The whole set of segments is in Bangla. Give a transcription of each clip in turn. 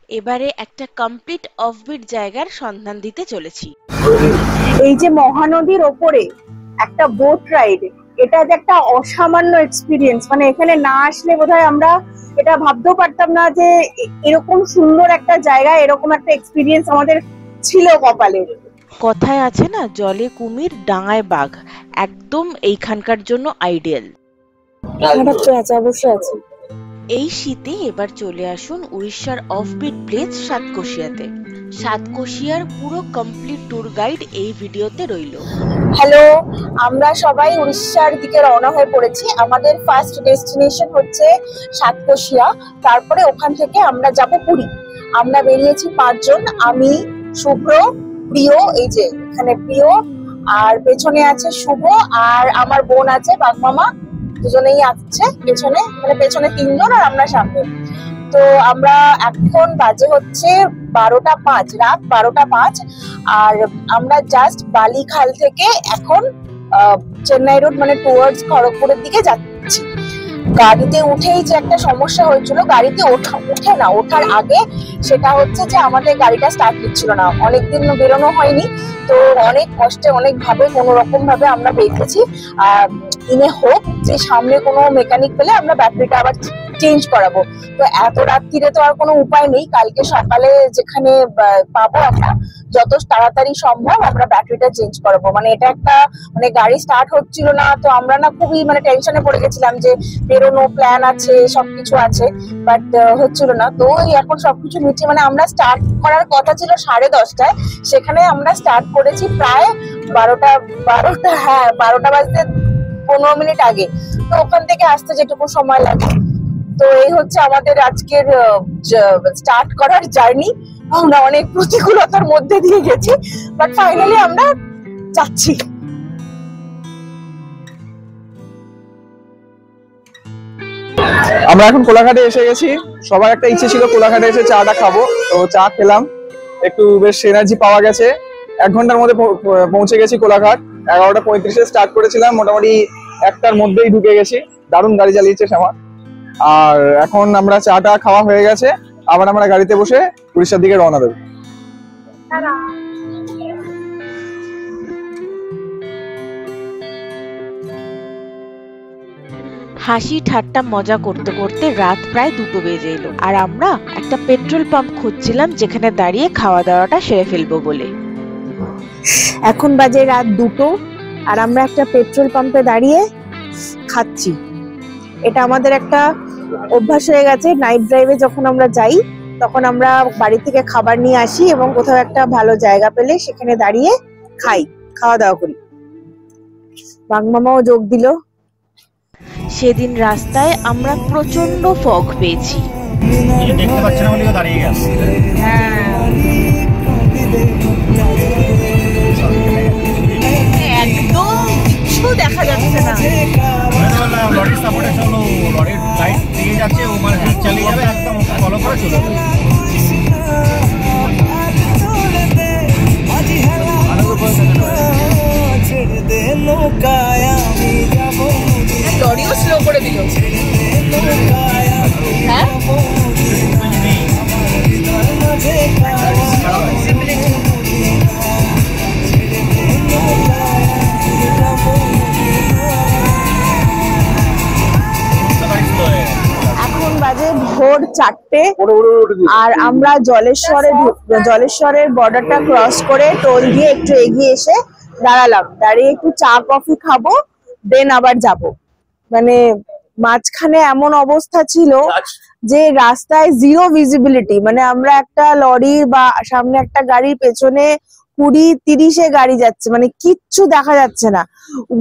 এবারে একটা কমপ্লিট অফবিট জায়গার সন্ধান দিতে চলেছি। এই যে মহানদীর ওপরে একটা বোট রাইড, এটা যে একটা অসামান্য এক্সপিরিয়েন্স, মানে এখানে না আসলে বোধহয় আমরা এটা ভাবতেও পারতাম না যে এরকম সুন্দর একটা জায়গায় এরকম একটা এক্সপিরিয়েন্স আমাদের ছিল কপালে। কথায় আছে না, জলে কুমির ডাঙায় বাঘ, একদম এইখানকার জন্য আইডিয়াল। অবশ্যই আছে। এই শীতে এবার চলে আসুন উড়িষ্যার অফবিট প্লেস সাতকোশিয়াতে। সাতকোশিয়ার পুরো কমপ্লিট ট্যুর গাইড এই ভিডিওতে রইল। হ্যালো, আমরা সবাই উড়িষ্যার দিকে রওনা হয়ে পড়েছি। আমাদের ফার্স্ট ডেস্টিনেশন হচ্ছে সাতকোশিয়া, তারপরে ওখান থেকে আমরা যাব পুরী। আমরা বেরিয়েছি 5 জন, আমি, শুভ্র, প্রিয়, এই যে এখানে প্রিয়, আর পেছনে আছে শুভ, আর আমার বোন আছে বাগমামা, দুজনেই আছে পেছনে, মানে পেছনে 3 জন আর আমরা সামনে। তো আমরা এখন বাজে হচ্ছে 12টা 5, রাত 12টা 5, আর আমরা জাস্ট বালিখাল থেকে এখন চেন্নাই রোড মানে টুয়ার্ডস খড়গপুরের দিকে যাচ্ছি। গাড়িতে উঠেই যে একটা সমস্যা হয়েছিল, গাড়িতে ওঠার আগে, সেটা হচ্ছে যে আমাদের গাড়িটা স্টার্ট নিচ্ছিল না। অনেকদিন বেরোনো হয়নি, তো অনেক কষ্টে অনেক ভাবে কোনো রকম ভাবে আমরা বেরিয়েছি, ইনে হোপ যে সামনে কোনো মেকানিক পেলে আমরা ব্যাটারিটা আবার চেঞ্জ করাবো। তো এত রাত্রিরে তো আর কোনো উপায় নেই, কালকে সকালে যেখানে পাবো আমরা যত তাড়াতাড়ি সম্ভব আমরা ব্যাটারিটা চেঞ্জ করাবো। মানে এটা একটা, মানে গাড়ি স্টার্ট হচ্ছিল না, তো আমরা না খুবই মানে টেনশনে পড়ে গেছিলাম যে বেরোনো প্ল্যান আছে, সবকিছু আছে, বাট হচ্ছিল না। তো এখন সবকিছু নিচে, মানে আমরা স্টার্ট করার কথা ছিল 10:30টায়, সেখানে আমরা স্টার্ট করেছি প্রায় 12টা, হ্যাঁ 12টা বাজতে 15 মিনিট আগে। তো ওখান থেকে আসতে যেটুকু সময় লাগে। তো এই হচ্ছে আমাদের আজকের স্টার্ট করার জার্নি। আমরা অনেক প্রতিকূলতার মধ্যে দিয়ে গেছি, বাট ফাইনালি আমরা যাচ্ছি। আমরা এখন কোলাঘাটে এসে গেছি। সবার একটা ইচ্ছে ছিল কোলাঘাটে এসে চাটা খাবো, তো চা খেলাম, একটু বেশ এনার্জি পাওয়া গেছে। 1 ঘন্টার মধ্যে পৌঁছে গেছি কোলাঘাট। 11টা 35-এ স্টার্ট করেছিলাম, মোটামুটি 1টার মধ্যেই ঢুকে গেছি। দারুণ গাড়ি চালিয়েছে শ্যামা। আর এখন আমরা চাটা খাওয়া হয়ে গেছে, আবার আমরা গাড়িতে বসে উড়িষ্যার দিকে রওনা দেবো। হাসি ঠাট্টা মজা করতে করতে রাত প্রায় 2টো বেজে এলো, আর আমরা একটা পেট্রোল পাম্প খুঁজছিলাম যেখানে দাঁড়িয়ে খাওয়া দাওয়াটা সেরে ফেলবো বলে। এখন বাজে রাত 2টো, আর আমরা একটা পেট্রোল পাম্পে দাঁড়িয়ে খাচ্ছি। এটা আমাদের একটা অভ্যাস হয়ে গেছে, নাইট ড্রাইভে যখন আমরা যাই তখন আমরা বাড়ি থেকে খাবার নিয়ে আসি এবং কোথাও একটা ভালো জায়গা পেলে সেখানে দাঁড়িয়ে খাওয়া দাওয়া করি। বাগমামাও যোগ দিল। সেদিন রাস্তায় আমরা প্রচন্ড ফগ পেয়েছি। দেখতে পাচ্ছি না বলে দাঁড়িয়ে গেছে। একদম কিছু দেখা যাচ্ছে না। লরির সাপোর্টে চলো, লরির লাইট দিয়ে যাচ্ছে, ও মানে চালিয়ে যাবে, একদম ফলো করে চলে যাবে। লরিও স্লো করে দিল। হ্যাঁ এখন বাজে ভোর 4টে, আর আমরা জলেশ্বরের বর্ডারটা ক্রস করে টোল দিয়ে একটু এগিয়ে এসে দাঁড়ালাম। দাঁড়িয়ে একটু চা কফি খাবো, দেন আবার যাব। মানে মাঝখানে এমন অবস্থা ছিল যে রাস্তায় জিরো ভিজিবিলিটি, মানে আমরা একটা লরি বা সামনে একটা গাড়ির পেছনে 20-30-এ গাড়ি যাচ্ছে, মানে কিচ্ছু দেখা যাচ্ছে না।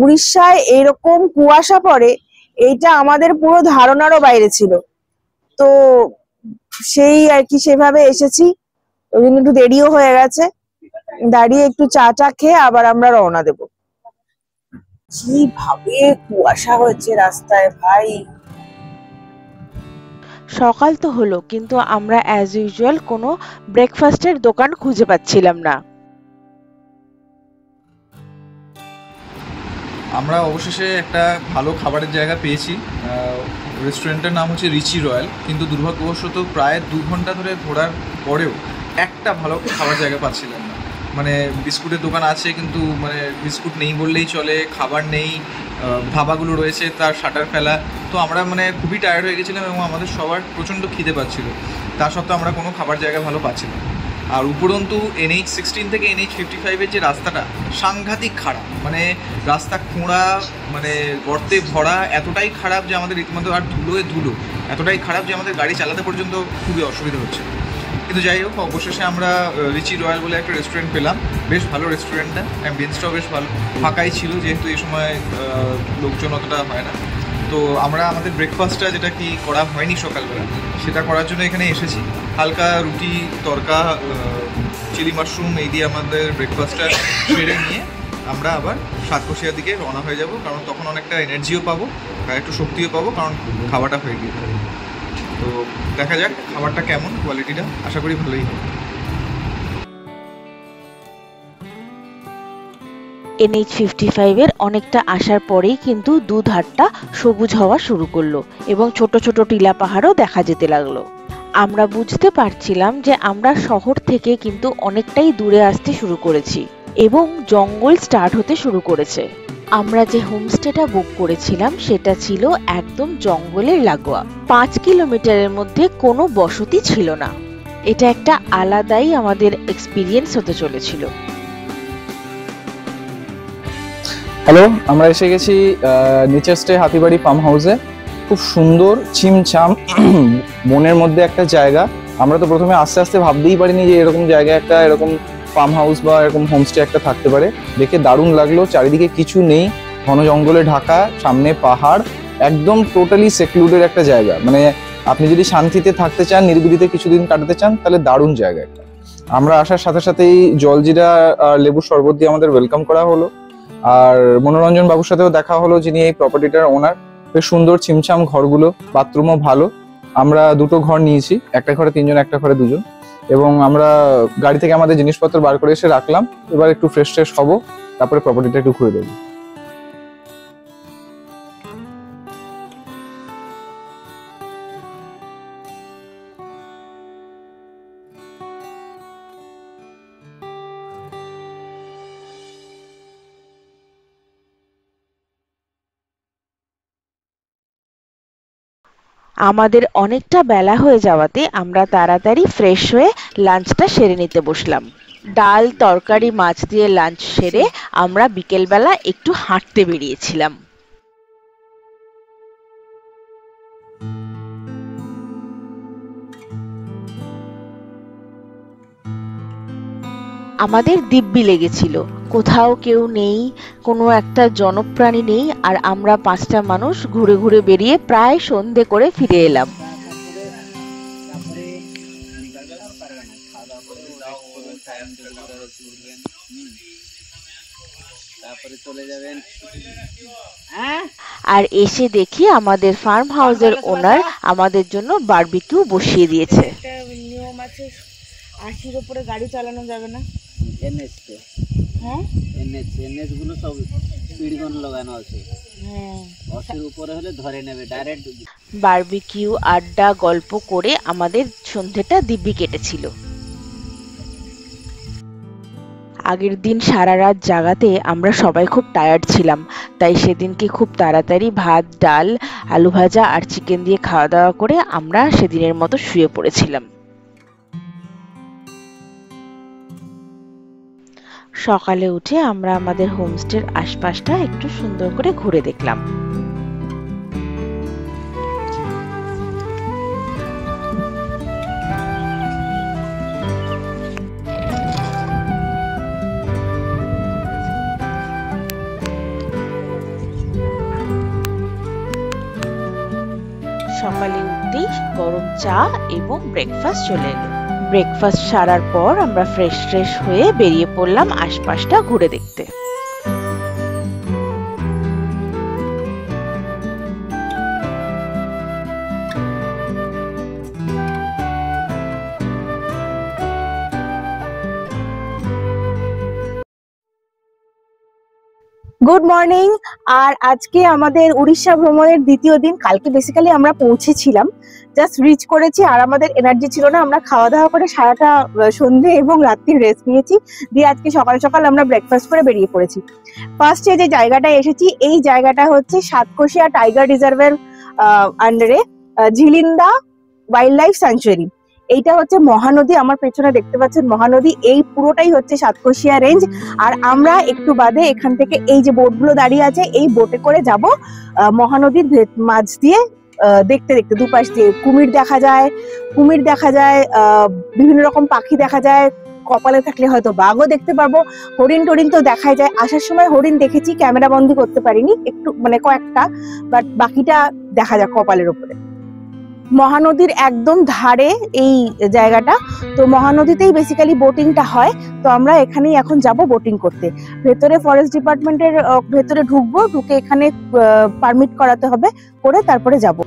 উড়িষ্যায় এরকম কুয়াশা পড়ে, এইটা আমাদের পুরো ধারণারও বাইরে ছিল। তো সেই আর কি, সেভাবে এসেছি, ওই জন্য একটু দেরিও হয়ে গেছে। দাঁড়িয়ে একটু চা খেয়ে আবার আমরা রওনা দেব। কিভাবে কুয়াশা হয়েছে রাস্তায় ভাই! সকাল তো হলো, কিন্তু আমরা অ্যাজ ইউজুয়াল কোনো ব্রেকফাস্টের দোকান খুঁজে পাচ্ছিলাম না। আমরা অবশেষে একটা ভালো খাবারের জায়গা পেয়েছি। রেস্টুরেন্টের নাম হচ্ছে রিচি রয়্যাল, কিন্তু দুর্ভাগ্যবশত প্রায় 2 ঘন্টা ধরে ঘোরার পরেও একটা ভালো খাবার জায়গা পাচ্ছিলাম না। মানে বিস্কুটের দোকান আছে কিন্তু মানে বিস্কুট নেই বললেই চলে, খাবার নেই, ধাবাগুলো রয়েছে তার শাটার ফেলা। তো আমরা মানে খুবই টায়ার্ড হয়ে গেছিলাম এবং আমাদের সবার প্রচণ্ড খিদে পাচ্ছিল। তা সত্ত্বেও আমরা কোনো খাবার জায়গা ভালো পাচ্ছিলাম। আর উপরন্তু NH16 থেকে NH55-এর যে রাস্তাটা সাংঘাতিক খারাপ, মানে রাস্তা খোঁড়া, মানে গর্তে ভরা, এতটাই খারাপ যে আমাদের রীতিমতো, আর ধুলোয় ধুলো, এতটাই খারাপ যে আমাদের গাড়ি চালাতে পর্যন্ত খুবই অসুবিধা হচ্ছে। কিন্তু যাই হোক, অবশেষে আমরা রিচি রয়্যাল বলে একটা রেস্টুরেন্ট পেলাম। বেশ ভালো রেস্টুরেন্টটা, অ্যাম্বিয়েন্সটাও বেশ ভালো, ফাঁকাই ছিল যেহেতু এই সময় লোকজন অতটা হয় না। তো আমরা আমাদের ব্রেকফাস্টটা, যেটা কি করা হয়নি সকালবেলা, সেটা করার জন্য এখানে এসেছি। হালকা রুটি, তড়কা, চিলি মাশরুম এই দিয়ে আমাদের ব্রেকফাস্টটা সেরে নিয়ে আমরা আবার সাতকোশিয়ার দিকে রওনা হয়ে যাব, কারণ তখন অনেকটা এনার্জিও পাবো আর একটু শক্তিও পাবো, কারণ খাওয়াটা হয়ে গিয়ে। তো দেখা যাক খাবারটা কেমন, কোয়ালিটিটা আশা করি ভালোই হবে। NH55-এর অনেকটা আসার পরেই কিন্তু দুধারটা সবুজ হওয়া শুরু করলো এবং ছোট ছোট টিলা পাহাড়ও দেখা যেতে লাগলো। আমরা বুঝতে পারছিলাম যে আমরা শহর থেকে কিন্তু অনেকটাই দূরে আসতে শুরু করেছি এবং জঙ্গল স্টার্ট হতে শুরু করেছে। আমরা যে হোমস্টেটা বুক করেছিলাম সেটা ছিল একদম জঙ্গলের লাগোয়া, 5 কিলোমিটারের মধ্যে কোনো বসতি ছিল না। এটা একটা আলাদাই আমাদের এক্সপিরিয়েন্স হতে চলেছিল। হ্যালো, আমরা এসে গেছি নেচার স্টে হাতিবাড়ি ফার্ম হাউসে। খুব সুন্দর ছিমছাম বনের মধ্যে একটা জায়গা। আমরা তো প্রথমে আস্তে আস্তে ভাবতেই পারিনি যে এরকম জায়গায় একটা এরকম ফার্ম হাউস বা এরকম হোমস্টে একটা থাকতে পারে। দেখে দারুণ লাগলো। চারিদিকে কিছু নেই, ঘন জঙ্গলে ঢাকা, সামনে পাহাড়, একদম টোটালি সেক্লুডেড একটা জায়গা। মানে আপনি যদি শান্তিতে থাকতে চান, নিরিবিলিতে কিছুদিন কাটাতে চান, তাহলে দারুণ জায়গা একটা। আমরা আসার সাথে সাথেই জলজিরা আর লেবুর শরবত দিয়ে আমাদের ওয়েলকাম করা হলো। আর মনোরঞ্জন বাবুর সাথেও দেখা হলো, যিনি এই প্রপার্টিটার ওনার। বেশ সুন্দর ছিমছাম ঘরগুলো, বাথরুমও ভালো। আমরা 2টো ঘর নিয়েছি, একটা ঘরে 3 জন, একটা ঘরে 2 জন। এবং আমরা গাড়ি থেকে আমাদের জিনিসপত্র বার করে এসে রাখলাম। এবার একটু ফ্রেশ হবো, তারপরে প্রপার্টিটা একটু ঘুরে দেবো। আমাদের অনেকটা বেলা হয়ে যাওয়াতে আমরা তাড়াতাড়ি ফ্রেশ হয়ে লাঞ্চটা সেরে নিতে বসলাম। ডাল, তরকারি, মাছ দিয়ে লাঞ্চ সেরে আমরা বিকেলবেলা একটু হাঁটতে বেরিয়েছিলাম। আমাদের দিব্যি লেগেছিল, কোথাও কেউ নেই, কোনো একটা জনপ্রাণী নেই, আর আমরা 5টা মানুষ ঘুরে ঘুরে বেরিয়ে প্রায় সন্ধে করে ফিরে এলাম। আর এসে দেখি আমাদের ফার্ম হাউসের ওনার আমাদের জন্য বারবিকিউ বসিয়ে দিয়েছে। নিয়ম আছে, 80-র উপরে গাড়ি চালানো যাবে না। NH গুলো সব স্পিড গন লাগানো আছে। 80-র উপরে হলে ধরে নেবে ডাইরেক্ট। বারবিকিউ, আড্ডা, গল্প করে আমাদের সন্ধেটা দিব্যি কেটেছিল। আগের দিন সারা রাত জাগাতে আমরা সবাই খুব টায়ার্ড ছিলাম, তাই সেদিনকে খুব তাড়াতাড়ি ভাত, ডাল, আলু ভাজা আর চিকেন দিয়ে খাওয়া দাওয়া করে আমরা সেদিনের মতো শুয়ে পড়েছিলাম। সকালে উঠে আমরা আমাদের হোমস্টের আশপাশটা একটু সুন্দর করে ঘুরে দেখলাম। সকালে উঠতেই গরম চা এবং ব্রেকফাস্ট চলে এলো। ব্রেকফাস্ট সারার পর আমরা ফ্রেশ হয়ে বেরিয়ে পড়লাম আশপাশটা ঘুরে দেখতে। Good morning. আর আজকে আমাদের উড়িষ্যা ভ্রমণের দ্বিতীয় দিন। কালকে বেসিক্যালি আমরা পৌঁছেছিলাম, জাস্ট রিচ করেছি, আর আমাদের এনার্জি ছিল না। আমরা খাওয়া দাওয়া করে সারাটা সন্ধে এবং রাত্রির রেস্ট নিয়েছি, দিয়ে আজকে সকাল সকাল আমরা ব্রেকফাস্ট করে বেরিয়ে পড়েছি। ফার্স্টে যে জায়গাটায় এসেছি, এই জায়গাটা হচ্ছে সাতকোশিয়া টাইগার রিজার্ভের আন্ডারে ঝিলিন্দা ওয়াইল্ড লাইফ স্যাংচুয়ারি। এইটা হচ্ছে মহানদী, আমার পেছনে দেখতে পাচ্ছেন মহানদী। এই পুরোটাই হচ্ছে সাতকোশিয়া রেঞ্জ। আর আমরা একটু বাদে এখান থেকে এই যে বোটগুলো দাঁড়িয়ে আছে, এই বোটে করে যাব মহানদীর মাঝ দিয়ে। দেখতে দেখতে দুপাশ দিয়ে কুমির দেখা যায়, বিভিন্ন রকম পাখি দেখা যায়, কপালে থাকলে হয়তো বাঘও দেখতে পাবো, হরিণ টরিণ তো দেখাই যায়। আসার সময় হরিণ দেখেছি, ক্যামেরা বন্দি করতে পারিনি, একটু মানে কয়েকটা, বাট বাকিটা দেখা যায় কপালের উপরে। মহানদীর একদম ধারে এই জায়গাটা, তো মহানদীতেই বেসিক্যালি বোটিংটা হয়। তো আমরা এখানেই এখন যাব বোটিং করতে। ভেতরে ফরেস্ট ডিপার্টমেন্টের ভেতরে ঢুকবো, ঢুকে এখানে পারমিট করাতে হবে, করে তারপরে যাব।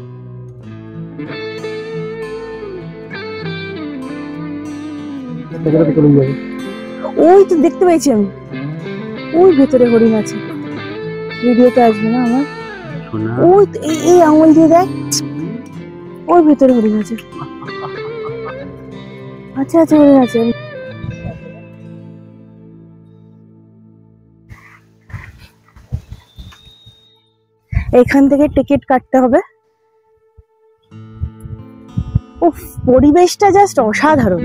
ওই তো দেখতে পেয়েছি আমি, ওই ভেতরে হরিণ আছে, ভিডিওতে আসবে না আমার। ওই এই আঙুল দিয়ে দেখ, ওই ভেতরে হরিণ আছে। আচ্ছা আচ্ছা, হরিণ আছে। এখান থেকে টিকিট কাটতে হবে। উফ, পরিবেশটা জাস্ট অসাধারণ।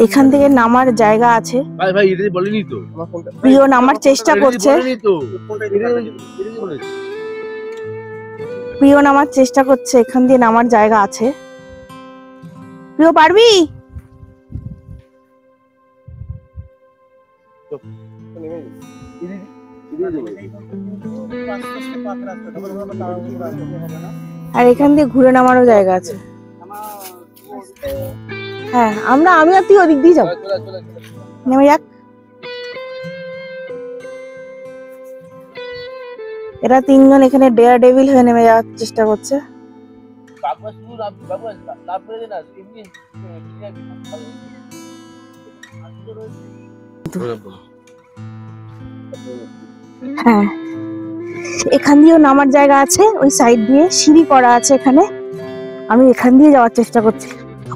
এখান থেকে নামার জায়গা আছে। প্রিয় নামার চেষ্টা করছে, এখান দিয়ে নামার জায়গা আছে। প্রিয় পারবি? আর এখান দিয়ে ঘুরে নামারও জায়গা আছে। হ্যাঁ, আমি আর তুই ওদিক দিয়ে যাবো। নেমে যাক। এরা তিনজন এখানে ডেয়ার ডেভিল হয়ে নেমে যাওয়ার চেষ্টা করছে। হ্যাঁ, এখান দিয়েও নামার জায়গা আছে, ওই সাইড দিয়ে সিঁড়ি করা আছে এখানে। আমি এখান দিয়ে যাওয়ার চেষ্টা করছি,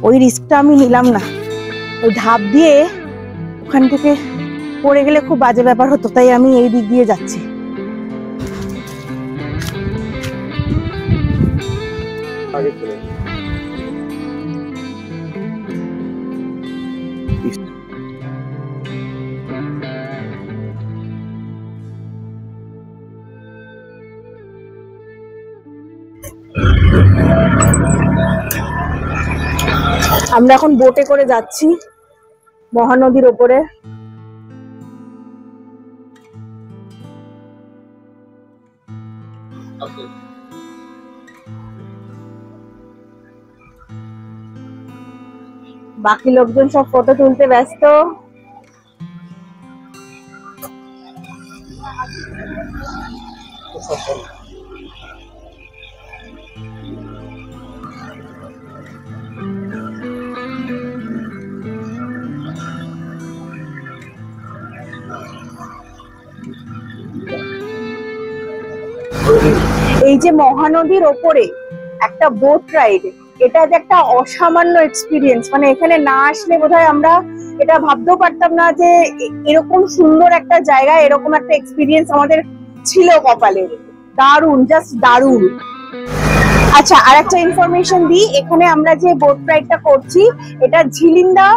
ওই রিস্কটা আমি নিলাম না। ওই ধাপ দিয়ে ওখান থেকে পড়ে গেলে খুব বাজে ব্যাপার হতো, তাই আমি এই দিক দিয়ে যাচ্ছি। আমরা এখন বোটে করে যাচ্ছি মহানদীর ওপরে। বাকি লোকজন সব ফটো তুলতে ব্যস্ত। এই যে মহানদীর ওপরে একটা বোট রাইড, এটা যে একটা অসামান্য এক্সপিরিয়েন্স। মানে এখানে না আসলে বোধহয় আমরা এটা ভাবতেও পারতাম না যে এরকম সুন্দর একটা জায়গা, এরকম একটা এক্সপিরিয়েন্স আমাদের ছিল কপালে। দারুণ, জাস্ট দারুণ। আচ্ছা, আর একটা ইনফরমেশন দিই, এখানে আমরা যে বোট রাইডটা করছি, এটা ঝিলিন্দা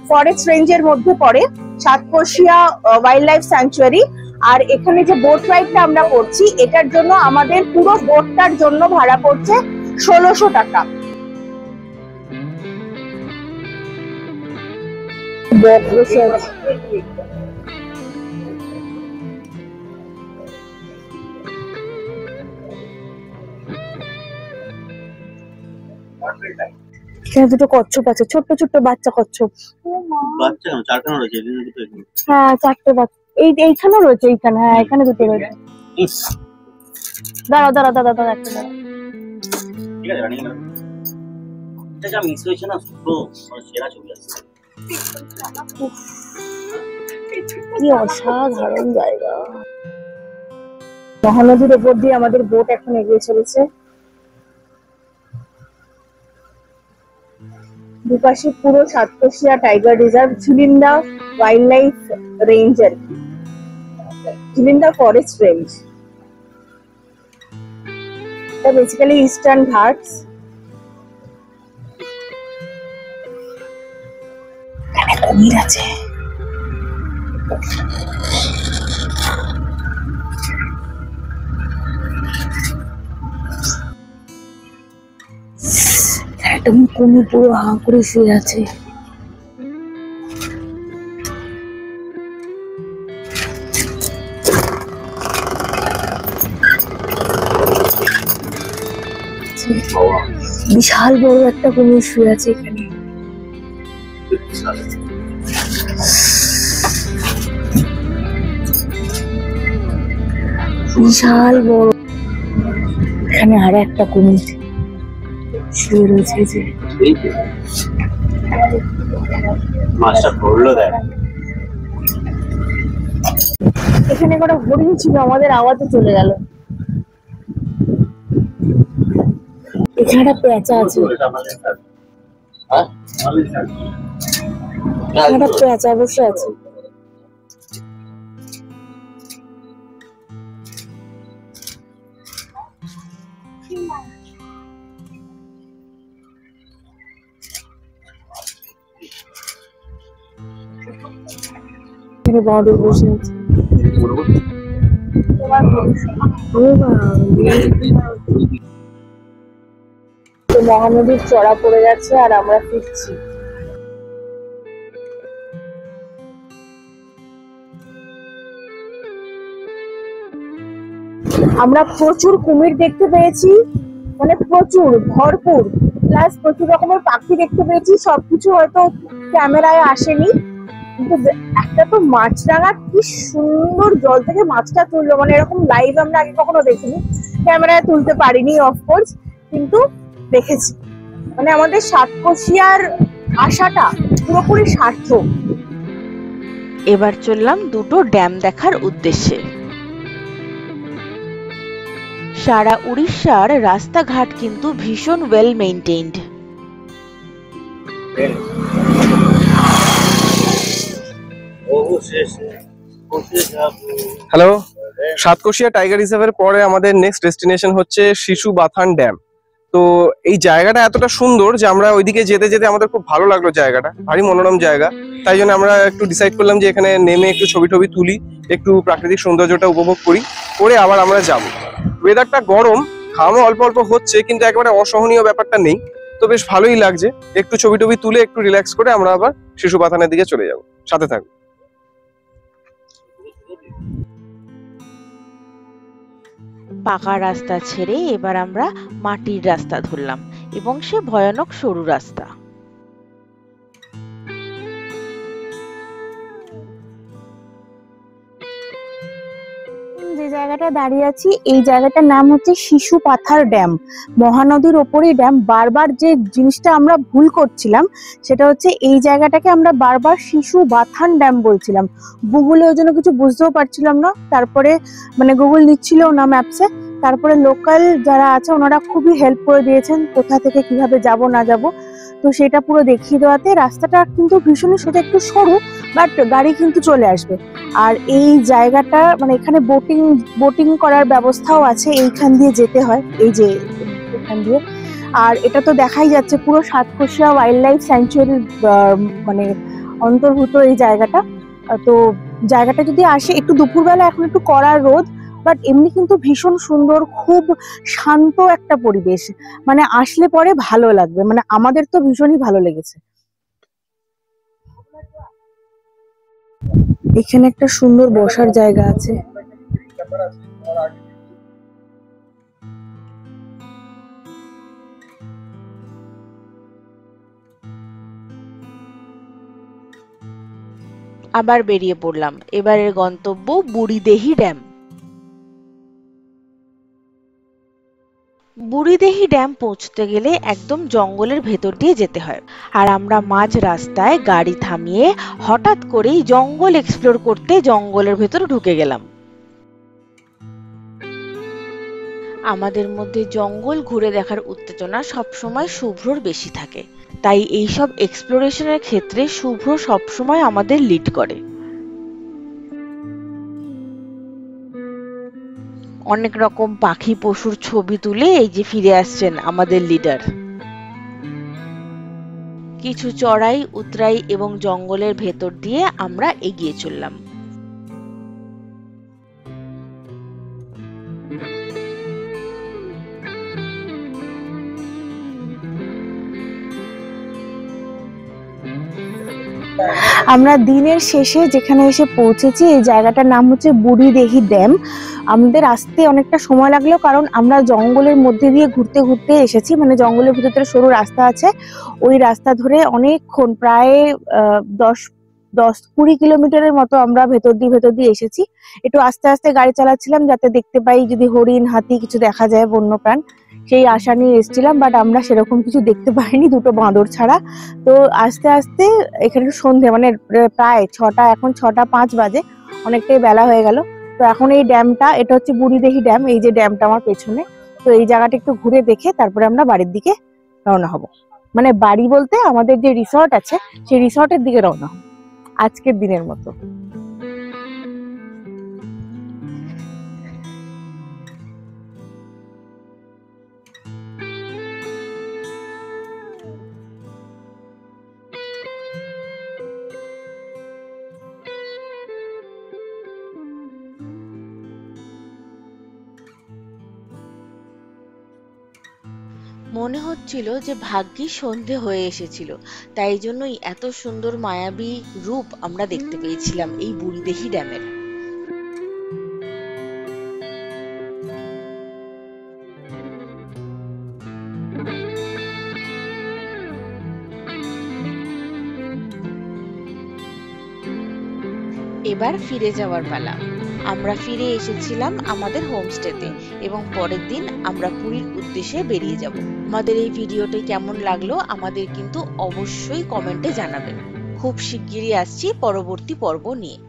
ফরেস্ট রেঞ্জের মধ্যে পড়ে, সাতকোশিয়া ওয়াইল্ড লাইফ স্যাংচুয়ারি। আর এখানে যে বোট রাইডটা আমরা করছি, এটার জন্য আমাদের পুরো বোটটার জন্য ভাড়া পড়ছে 1600 টাকা। এখানে দুটো কচ্ছপ আছে, ছোট্ট ছোট্ট বাচ্চা কচ্ছপ। হ্যাঁ, 4টে বাচ্চা এইখানেও রয়েছে। এইখানে, হ্যাঁ, এখানে দুটো রয়েছে। দাঁড়াও দাঁড়াও দাঁড়াও দাঁড়াও, একটা দাঁড়াও। ঠিক আছে, রানিং এটা যা মিস হয়েছে না, পুরো সেরা ছবি আসছে। কি অসাধারণ জায়গা। মহানদীর উপর দিয়ে আমাদের বোট এখন এগিয়ে চলেছে। দুপাশে পুরো Satkosia tiger reserve, Jhulinda wildlife range আর কি, ঝুলিন্দা ফরেস্ট রেঞ্জ। এটা বেসিক্যালি ইস্টার্ন ঘাটস। কুমির আছে। একদম কুমির পুরো হাঁ করে শুয়ে আছে। বিশাল বড় একটা কুমির শুয়ে আছে এখানে। বিশাল বড়। এখানে আর একটা কুমির শুয়ে রয়েছে। যে মাছটা পড়লো দেখ। এখানে একটা হরিণ ছিল, আমাদের আওয়াজে চলে গেল। এখানে একটা পেঁচা আছে, একটা পেঁচা বসে আছে। এখানে বাঁদর বসে আছে। তো মহানদীর চড়া পড়ে যাচ্ছে আর আমরা ফিরছি। আমরা প্রচুর কুমির দেখতে পেয়েছি, মানে প্রচুর, ভরপুর, প্লাস প্রচুর রকমের পাখি দেখতে পেয়েছি। সবকিছু হয়তো ক্যামেরায় আসেনি, কিন্তু একটা তো মাছরাঙা কি সুন্দর জল থেকে মাছটা তুললো, মানে এরকম লাইভ আমরা আগে কখনো দেখিনি। ক্যামেরায় তুলতে পারিনি অফকোর্স, কিন্তু দেখেছি। মানে আমাদের সাতকোশিয়ার আশাটা পুরোপুরি সার্থক। এবার চললাম দুটো ড্যাম দেখার উদ্দেশ্যে। সারা উড়িষ্যার রাস্তাঘাট কিন্তু ভীষণ well maintained. Hello, Satkosia tiger রিজার্ভের পরে আমাদের নেক্সট ডেস্টিনেশন হচ্ছে শিশুবাথান ড্যাম। তো এই জায়গাটা এতটা সুন্দর যে আমরা ওইদিকে যেতে যেতে আমাদের খুব ভালো লাগলো, জায়গাটা ভারী মনোরম জায়গা। তাই জন্য আমরা একটু ডিসাইড করলাম যে এখানে নেমে একটু ছবি টবি তুলি, একটু প্রাকৃতিক সৌন্দর্যটা উপভোগ করি, করে আবার আমরা যাব। ওয়েদারটা গরম, ঘামও অল্প অল্প হচ্ছে, কিন্তু একেবারে অসহনীয় ব্যাপারটা নেই। তো বেশ ভালোই লাগছে। একটু ছবি টবি তুলে একটু রিল্যাক্স করে আমরা আবার শিশুবাথানের দিকে চলে যাব। সাথে থাকবো। পাকা রাস্তা ছেড়ে এবার আমরা মাটির রাস্তা ধরলাম, এবং সে ভয়ানক সরু রাস্তা। যে জায়গাটা দাঁড়িয়ে আছি, এই জায়গাটার নাম হচ্ছে শিশুপাথার ড্যাম। মহানদীর ওপরই ড্যাম। বারবার যে জিনিসটা আমরা ভুল করছিলাম সেটা হচ্ছে এই জায়গাটাকে আমরা বারবার শিশুবাথান ড্যাম বলছিলাম। গুগলে ওই জন্য কিছু বুঝতেও পারছিলাম না। তারপরে মানে গুগল নিচ্ছিল না ম্যাপসে। তারপরে লোকাল যারা আছে ওনারা খুবই হেল্প করে দিয়েছেন, কোথা থেকে কিভাবে যাব না যাব। তো সেটা পুরো দেখিয়ে দেওয়াতে রাস্তাটা কিন্তু ভীষণই সোজা, একটু সরু, বাট গাড়ি কিন্তু চলে আসবে। আর এই জায়গাটা মানে এখানে বোটিং করার ব্যবস্থাও আছে, এইখান দিয়ে যেতে হয়, এই যে এখান দিয়ে। আর এটা তো দেখাই যাচ্ছে পুরো সাতকোশিয়া ওয়াইল্ড লাইফ স্যাংচুয়ারির মানে অন্তর্ভুক্ত এই জায়গাটা। তো জায়গাটা যদি আসে একটু দুপুরবেলা, এখন একটু কড়া রোদ, বাট এমনি কিন্তু ভীষণ সুন্দর, খুব শান্ত একটা পরিবেশ। মানে আসলে পরে ভালো লাগবে, মানে আমাদের তো ভীষণই ভালো লেগেছে। এখানে একটা সুন্দর বসার জায়গা আছে। আবার বেরিয়ে পড়লাম। এবারের গন্তব্য বুড়িদেহি ড্যাম। বুড়ি বুড়িদেহি ড্যাম পৌঁছতে গেলে একদম জঙ্গলের ভেতর দিয়ে যেতে হয়, আর আমরা মাঝ রাস্তায় গাড়ি থামিয়ে হঠাৎ করেই জঙ্গল এক্সপ্লোর করতে জঙ্গলের ভেতর ঢুকে গেলাম। আমাদের মধ্যে জঙ্গল ঘুরে দেখার উত্তেজনা সবসময় শুভ্রর বেশি থাকে, তাই এইসব এক্সপ্লোরেশনের ক্ষেত্রে শুভ্র সবসময় আমাদের লিড করে। অনেক রকম পাখি পশুর ছবি তুলে এই যে ফিরে আসছেন আমাদের লিডার। কিছু চড়াই উতরাই এবং জঙ্গলের ভেতর দিয়ে আমরা এগিয়ে চললাম। আমরা দিনের শেষে যেখানে এসে পৌঁছেছি, এই জায়গাটার নাম হচ্ছে বুড়িদেহি ড্যাম। আমাদের আসতে অনেকটা সময় লাগলো, কারণ আমরা জঙ্গলের মধ্যে দিয়ে ঘুরতে ঘুরতে এসেছি, মানে জঙ্গলের ভিতরে সরু রাস্তা আছে, ওই রাস্তা ধরে অনেকক্ষণ প্রায় 10-20 কিলোমিটারের মতো আমরা ভেতর দিয়ে এসেছি। একটু আস্তে আস্তে গাড়ি চালাচ্ছিলাম যাতে দেখতে পাই যদি হরিণ হাতি কিছু দেখা যায়, বন্যপ্রাণ, সেই আশা নিয়ে এসেছিলাম। বাট আমরা সেরকম কিছু দেখতে পাইনি, দুটো বাঁদর ছাড়া। তো আস্তে আস্তে এখানে সন্ধে, মানে প্রায় 6টা, এখন 6:05 বাজে, অনেকটাই বেলা হয়ে গেল। তো এখন এই ড্যামটা, এটা হচ্ছে বুড়িদেহি ড্যাম, এই যে ড্যামটা আমার পেছনে, তো এই জায়গাটা একটু ঘুরে দেখে তারপরে আমরা বাড়ির দিকে রওনা হব। মানে বাড়ি বলতে আমাদের যে রিসর্ট আছে সেই রিসর্টের দিকে রওনা হব আজকের দিনের মতো। মনে হচ্ছিল যে ভাগ্যি সন্ধে হয়ে এসেছিল, তাই জন্যই এত সুন্দর মায়াবী রূপ আমরা দেখতে পেয়েছিলাম এই বুড়িদেহি ড্যামের। এবার ফিরে যাওয়ার পালা। আমরা ফিরে এসেছিলাম আমাদের হোমস্টেতে এবং পরের দিন আমরা পুরীর উদ্দেশ্যে বেরিয়ে যাব। আমাদের এই ভিডিওটি কেমন লাগলো আমাদের কিন্তু অবশ্যই কমেন্টে জানাবেন। খুব শিগগিরই আসছি পরবর্তী পর্ব নিয়ে,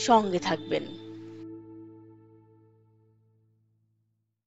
সঙ্গে থাকবেন।